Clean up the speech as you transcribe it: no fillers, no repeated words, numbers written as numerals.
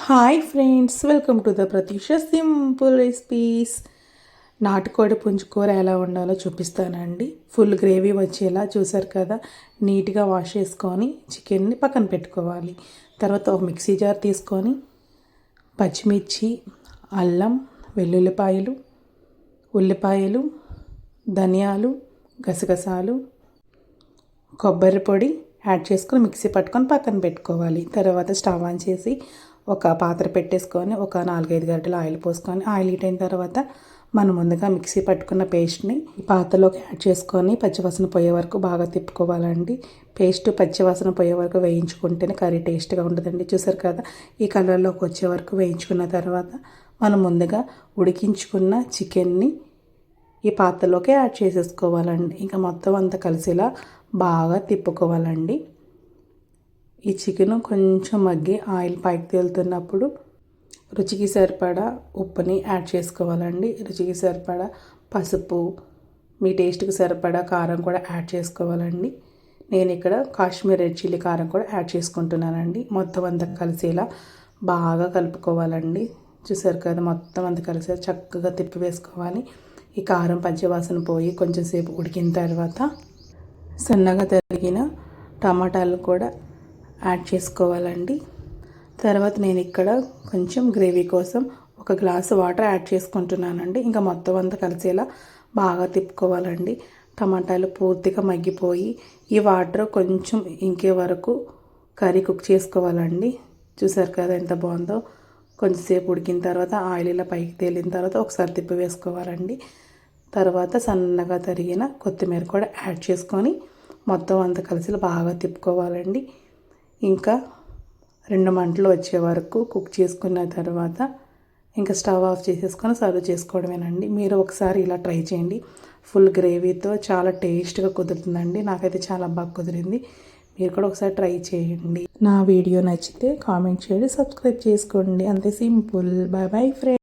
Hi friends, welcome to the Prateesha simple recipes. నాటుకోడి పుంజుకూర ఎలా ఉండాలో చూపిస్తానండి. ఫుల్ గ్రేవీ వచ్చేలా చూసారు కదా. నీట్గా వాష్ చేసుకొని చికెన్ని పక్కన పెట్టుకోవాలి. తర్వాత ఒక మిక్సీ జార్ తీసుకొని పచ్చిమిర్చి, అల్లం, వెల్లుల్లిపాయలు, ఉల్లిపాయలు, ధనియాలు, గసగసాలు, కొబ్బరి పొడి యాడ్ చేసుకొని మిక్సీ పట్టుకొని పక్కన పెట్టుకోవాలి. తర్వాత స్టవ్ ఆన్ చేసి ఒక పాత్ర పెట్టేసుకొని ఒక 4-5 గంటల ఆయిల్ పోసుకొని ఆయిల్ హీట్ అయిన తర్వాత మనం ముందుగా మిక్సీ పట్టుకున్న పేస్ట్ని పాత్రలోకి యాడ్ చేసుకొని పచ్చివాసన పోయే వరకు బాగా తిప్పుకోవాలండి. పేస్ట్ పచ్చివాసన పోయే వరకు వేయించుకుంటేనే కర్రీ టేస్ట్గా ఉంటుందండి. చూసారు కదా, ఈ కలర్లోకి వచ్చే వరకు వేయించుకున్న తర్వాత మనం ముందుగా ఉడికించుకున్న చికెన్ని ఈ పాత్రలోకి యాడ్ చేసేసుకోవాలండి. ఇంకా మొత్తం అంతా కలిసేలా బాగా తిప్పుకోవాలండి. ఈ చికెన్ కొంచెం మగ్గి ఆయిల్ పైకి తేలుతున్నప్పుడు రుచికి సరిపడా ఉప్పుని యాడ్ చేసుకోవాలండి. రుచికి సరిపడా పసుపు, మీ టేస్ట్కి సరిపడా కారం కూడా యాడ్ చేసుకోవాలండి. నేను ఇక్కడ కాశ్మీర్ రెడ్ చిల్లీ కారం కూడా యాడ్ చేసుకుంటున్నానండి. మొత్తం అంతా కలిసేలా బాగా కలుపుకోవాలండి. చూసారు కదా, మొత్తం అంతా కలిసేలా చక్కగా తిప్పి వేసుకోవాలి. ఈ కారం పచ్చివాసన పోయి కొంచెం సేపు ఉడికిన తర్వాత సన్నగా తరిగిన టమాటాలు కూడా యాడ్ చేసుకోవాలండి. తర్వాత నేను ఇక్కడ కొంచెం గ్రేవీ కోసం ఒక గ్లాసు వాటర్ యాడ్ చేసుకుంటున్నానండి. ఇంకా మొత్తం అంతా కలిసేలా బాగా తిప్పుకోవాలండి. టమాటాలు పూర్తిగా మగ్గిపోయి ఈ వాటర్ కొంచెం ఇంకే వరకు కర్రీ కుక్ చేసుకోవాలండి. చూసారు కదా ఎంత బాగుందో. కొంచెంసేపు ఉడికిన తర్వాత ఆయిల్ ఇలా పైకి తేలిన తర్వాత ఒకసారి తిప్పి వేసుకోవాలండి. తర్వాత సన్నగా తరిగిన కొత్తిమీర కూడా యాడ్ చేసుకొని మొత్తం అంతా కలిసి బాగా తిప్పుకోవాలండి. ఇంకా 2 మంటలు వచ్చే వరకు కుక్ చేసుకున్న తర్వాత ఇంకా స్టవ్ ఆఫ్ చేసేసుకొని సర్వ్ చేసుకోవడమేనండి. మీరు ఒకసారి ఇలా ట్రై చేయండి. ఫుల్ గ్రేవీతో చాలా టేస్ట్గా కుదురుతుందండి. నాకైతే చాలా బాగా కుదిరింది. మీరు కూడా ఒకసారి ట్రై చేయండి. నా వీడియో నచ్చితే కామెంట్ చేయండి, సబ్స్క్రైబ్ చేసుకోండి. అంతే సింపుల్. Bye bye friends.